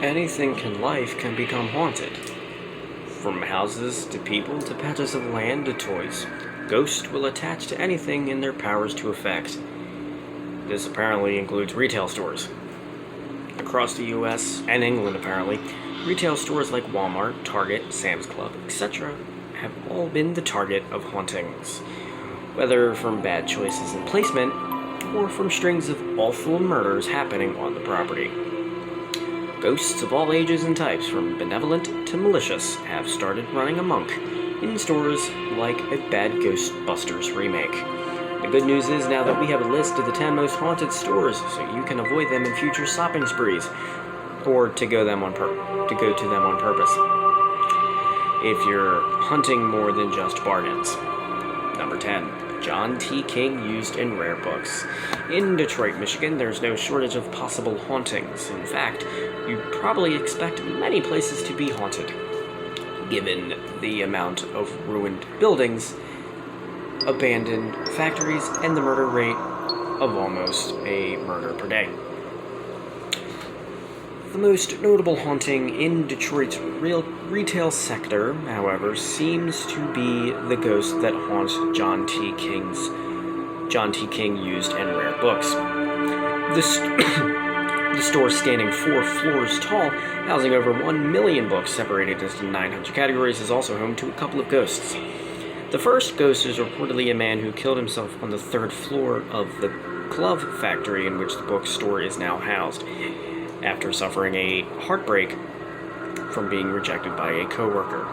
Anything in life can become haunted. From houses to people to patches of land to toys. Ghosts will attach to anything in their powers to affect. This apparently includes retail stores. Across the US and England, apparently, retail stores like Walmart, Target, Sam's Club, etc. have all been the target of hauntings. Whether from bad choices in placement or from strings of awful murders happening on the property. Ghosts of all ages and types, from benevolent to malicious, have started running amok in stores like a bad Ghostbusters remake. The good news is now that we have a list of the 10 most haunted stores, so you can avoid them in future shopping sprees, or to go to them on purpose. If you're hunting more than just bargains. Number 10. John T. King used in rare books. In Detroit, Michigan, there's no shortage of possible hauntings. In fact, you'd probably expect many places to be haunted, given the amount of ruined buildings, abandoned factories, and the murder rate of almost a murder per day. The most notable haunting in Detroit's retail sector, however, seems to be the ghost that haunts John T. King used in rare books. The store, standing 4 floors tall, housing over 1 million books separated into 900 categories, is also home to a couple of ghosts. The first ghost is reportedly a man who killed himself on the 3rd floor of the glove factory in which the bookstore is now housed, after suffering a heartbreak from being rejected by a coworker.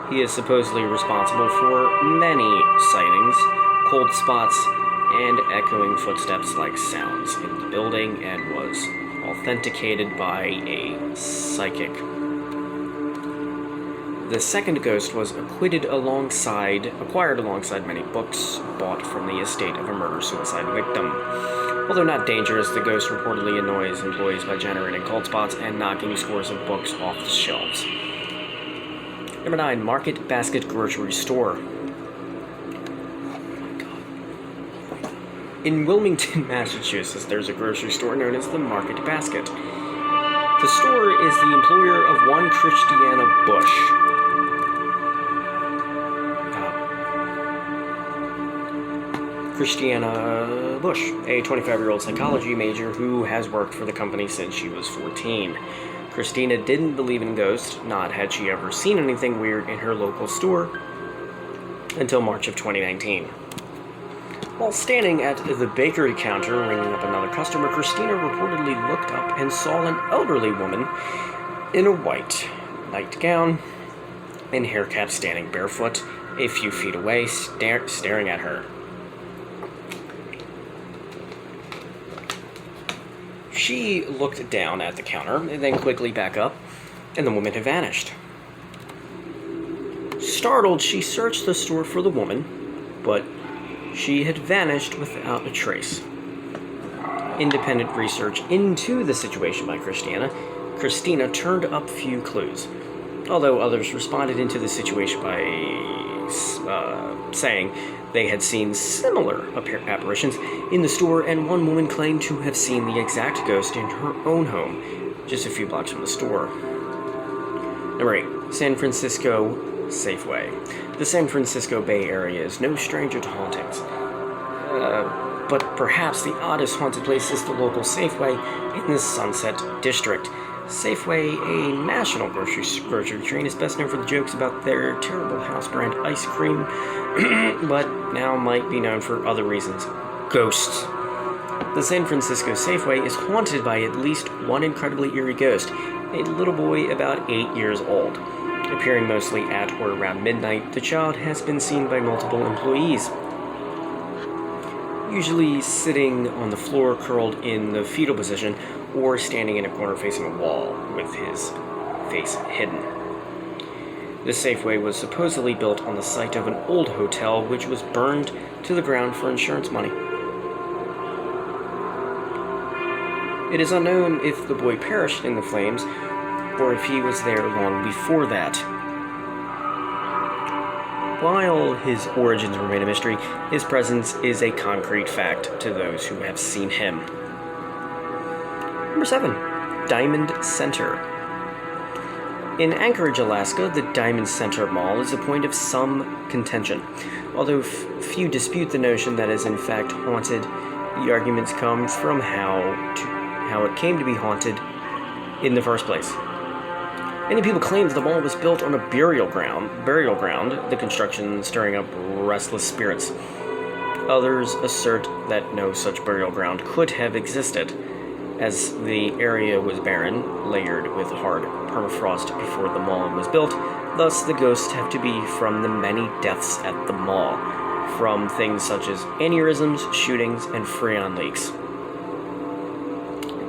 He is supposedly responsible for many sightings, cold spots, and echoing footsteps-like sounds in the building, and was authenticated by a psychic. The second ghost was acquired alongside many books bought from the estate of a murder-suicide victim. Although not dangerous, the ghost reportedly annoys employees by generating cold spots and knocking scores of books off the shelves. Number 9. Market Basket Grocery Store. In Wilmington, Massachusetts, there's a grocery store known as the Market Basket. The store is the employer of one Christiana Bush. Christiana Bush, a 25-year-old psychology major who has worked for the company since she was 14. Christina didn't believe in ghosts, not had she ever seen anything weird in her local store, until March of 2019. While standing at the bakery counter ringing up another customer, Christina reportedly looked up and saw an elderly woman in a white nightgown and hair cap standing barefoot a few feet away, staring at her. She looked down at the counter and then quickly back up, and the woman had vanished. Startled, she searched the store for the woman, but she had vanished without a trace. Independent research into the situation by Christina turned up few clues, although others responded into the situation by saying they had seen similar apparitions in the store, and one woman claimed to have seen the exact ghost in her own home, just a few blocks from the store. Number 8. San Francisco Safeway. The San Francisco Bay Area is no stranger to hauntings. But perhaps the oddest haunted place is the local Safeway in the Sunset District. Safeway, a national grocery chain, is best known for the jokes about their terrible house brand ice cream, but now might be known for other reasons. Ghosts. The San Francisco Safeway is haunted by at least one incredibly eerie ghost, a little boy about 8 years old. Appearing mostly at or around midnight, the child has been seen by multiple employees, usually sitting on the floor curled in the fetal position or standing in a corner facing a wall with his face hidden. The Safeway was supposedly built on the site of an old hotel which was burned to the ground for insurance money. It is unknown if the boy perished in the flames or if he was there long before that. While his origins remain a mystery, his presence is a concrete fact to those who have seen him. Number 7. Diamond Center. In Anchorage, Alaska, the Diamond Center Mall is a point of some contention. Although few dispute the notion that it is in fact haunted, the arguments come from how it came to be haunted in the first place. Many people claim that the mall was built on a burial ground, the construction stirring up restless spirits. Others assert that no such burial ground could have existed, as the area was barren, layered with hard permafrost before the mall was built. Thus, the ghosts have to be from the many deaths at the mall, from things such as aneurysms, shootings, and freon leaks.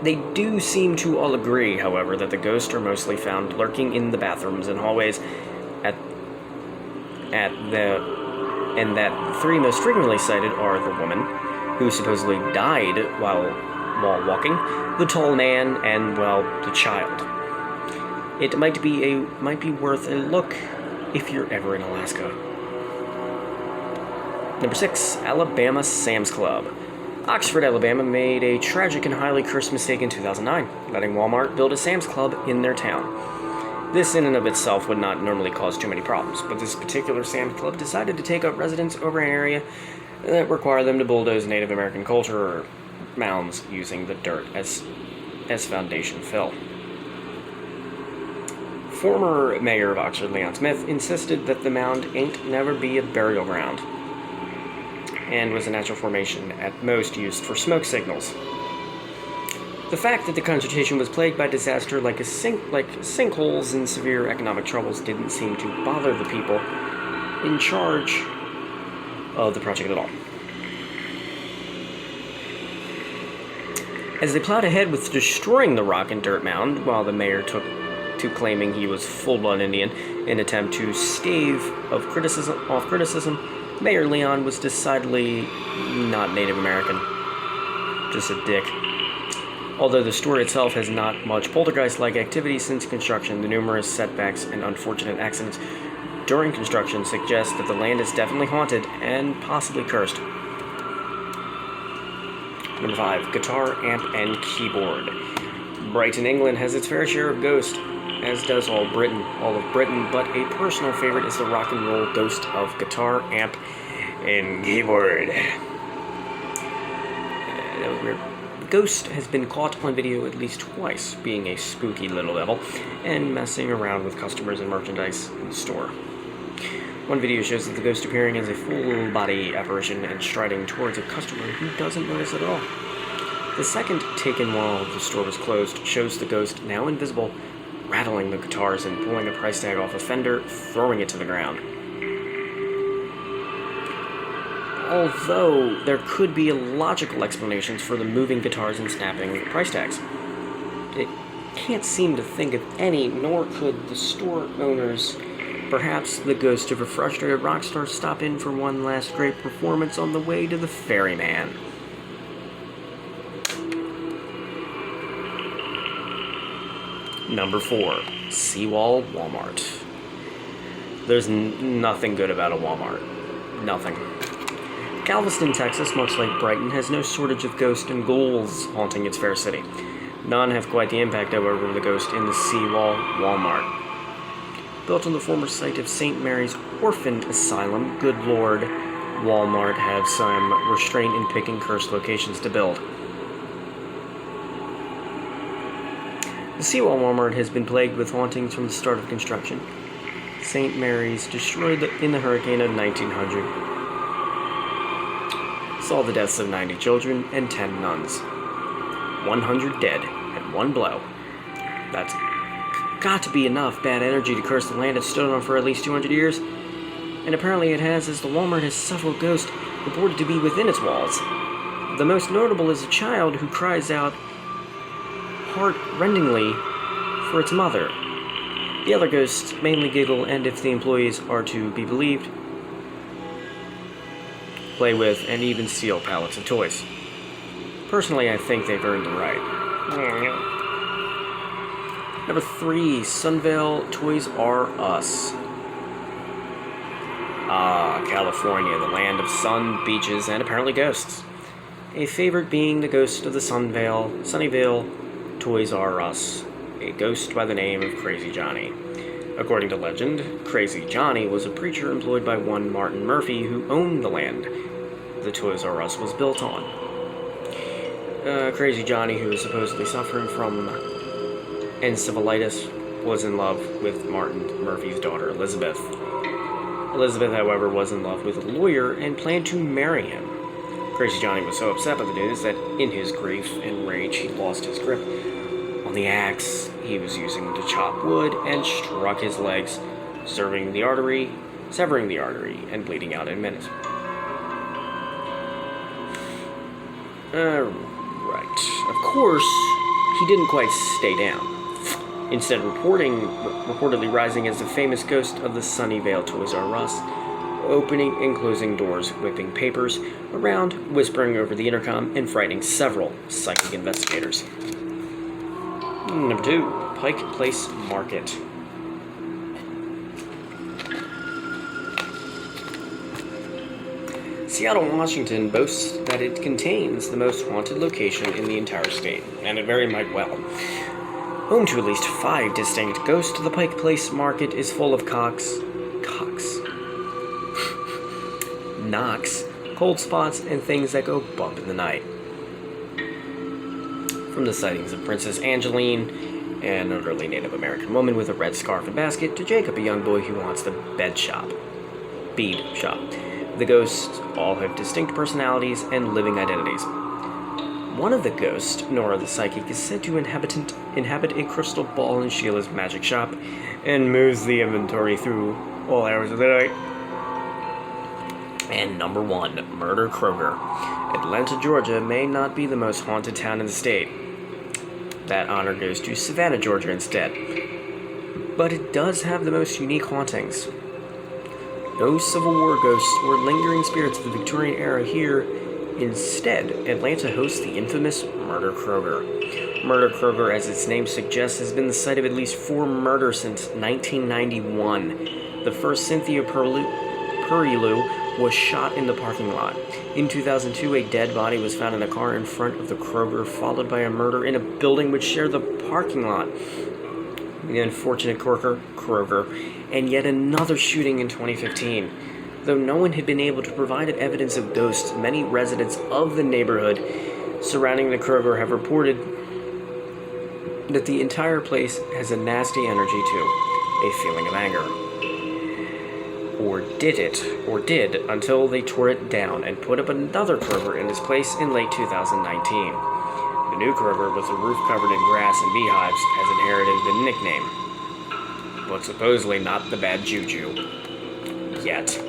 They do seem to all agree, however, that the ghosts are mostly found lurking in the bathrooms and hallways and that the three most frequently cited are the woman, who supposedly died while walking, the tall man, and, well, the child. It might be worth a look if you're ever in Alaska. Number 6, Alabama Sam's Club. Oxford, Alabama made a tragic and highly cursed mistake in 2009, letting Walmart build a Sam's Club in their town. This in and of itself would not normally cause too many problems, but this particular Sam's Club decided to take up residence over an area that required them to bulldoze Native American culture or mounds using the dirt as foundation fill. Former mayor of Oxford, Leon Smith, insisted that the mound ain't never be a burial ground, and was a natural formation at most used for smoke signals. The fact that the consultation was plagued by disaster like sinkholes and severe economic troubles didn't seem to bother the people in charge of the project at all. As they plowed ahead with destroying the rock and dirt mound, while the mayor took to claiming he was full-blood Indian in an attempt to stave off criticism, Mayor Leon was decidedly not Native American. Just a dick. Although the store itself has not much poltergeist-like activity since construction, the numerous setbacks and unfortunate accidents during construction suggest that the land is definitely haunted and possibly cursed. Number 5, guitar, amp, and keyboard. Brighton, England has its fair share of ghosts, as does all of Britain, but a personal favorite is the rock and roll ghost of guitar, amp, and keyboard. That was weird. The ghost has been caught on video at least twice, being a spooky little devil, and messing around with customers and merchandise in the store. One video shows that the ghost appearing as a full-body apparition and striding towards a customer who doesn't notice at all. The second, taken while the store was closed, shows the ghost, now invisible, rattling the guitars and pulling a price tag off a fender, throwing it to the ground. Although there could be logical explanations for the moving guitars and snapping price tags, it can't seem to think of any, nor could the store owners. Perhaps the ghost of a frustrated rock star stop in for one last great performance on the way to the Ferryman. Number 4, Seawall Walmart. There's nothing good about a Walmart. Nothing. Galveston, Texas, much like Brighton, has no shortage of ghosts and ghouls haunting its fair city. None have quite the impact, however, of the ghost in the Seawall Walmart. Built on the former site of St. Mary's Orphan Asylum, good lord, Walmart have some restraint in picking cursed locations to build. The Seawall Walmart has been plagued with hauntings from the start of construction. St. Mary's, destroyed in the hurricane of 1900, saw the deaths of 90 children and 10 nuns. 100 dead at one blow. That's got to be enough bad energy to curse the land it's stood on for at least 200 years. And apparently it has, as the Walmart has several ghosts reported to be within its walls. The most notable is a child who cries out heart-rendingly for its mother. The other ghosts mainly giggle and, if the employees are to be believed, play with and even steal pallets of toys. Personally, I think they've earned the right. Number 3, Sunnyvale Toys R Us. California, the land of sun, beaches, and apparently ghosts. A favorite being the ghost of the Sunnyvale Toys R Us a ghost by the name of Crazy Johnny. According to legend, Crazy Johnny was a preacher employed by one Martin Murphy who owned the land the Toys R Us was built on. Crazy Johnny, who was supposedly suffering from encephalitis, was in love with Martin Murphy's daughter, Elizabeth. Elizabeth, however, was in love with a lawyer and planned to marry him. Crazy Johnny was so upset by the news that, in his grief and rage, he lost his grip on the axe he was using to chop wood and struck his legs, severing the artery, and bleeding out in minutes. Right. Of course, he didn't quite stay down. Instead, reportedly rising as the famous ghost of the Sunnyvale Toys R Us, opening and closing doors, whipping papers around, whispering over the intercom, and frightening several psychic investigators. Number 2, Pike Place Market. Seattle, Washington boasts that it contains the most haunted location in the entire state, and it very might well. Home to at least 5 distinct ghosts, the Pike Place Market is full of knocks, cold spots, and things that go bump in the night. From the sightings of Princess Angeline, an elderly Native American woman with a red scarf and basket, to Jacob, a young boy who wants the bead shop. The ghosts all have distinct personalities and living identities. One of the ghosts, Nora the Psychic, is said to inhabit a crystal ball in Sheila's magic shop and moves the inventory through all hours of the night. And number 1, Murder Kroger. Atlanta, Georgia may not be the most haunted town in the state. That honor goes to Savannah, Georgia instead. But it does have the most unique hauntings. No Civil War ghosts or lingering spirits of the Victorian era here. Instead, Atlanta hosts the infamous Murder Kroger. Murder Kroger, as its name suggests, has been the site of at least 4 murders since 1991. The first, Cynthia Purilu, was shot in the parking lot. In 2002, a dead body was found in a car in front of the Kroger, followed by a murder in a building which shared the parking lot. The unfortunate Kroger, and yet another shooting in 2015. Though no one had been able to provide evidence of ghosts, many residents of the neighborhood surrounding the Kroger have reported that the entire place has a nasty energy too, a feeling of anger. Or did, until they tore it down and put up another Kroger in its place in late 2019. The new Kroger, with a roof covered in grass and beehives, has inherited the nickname, but supposedly not the bad juju. Yet.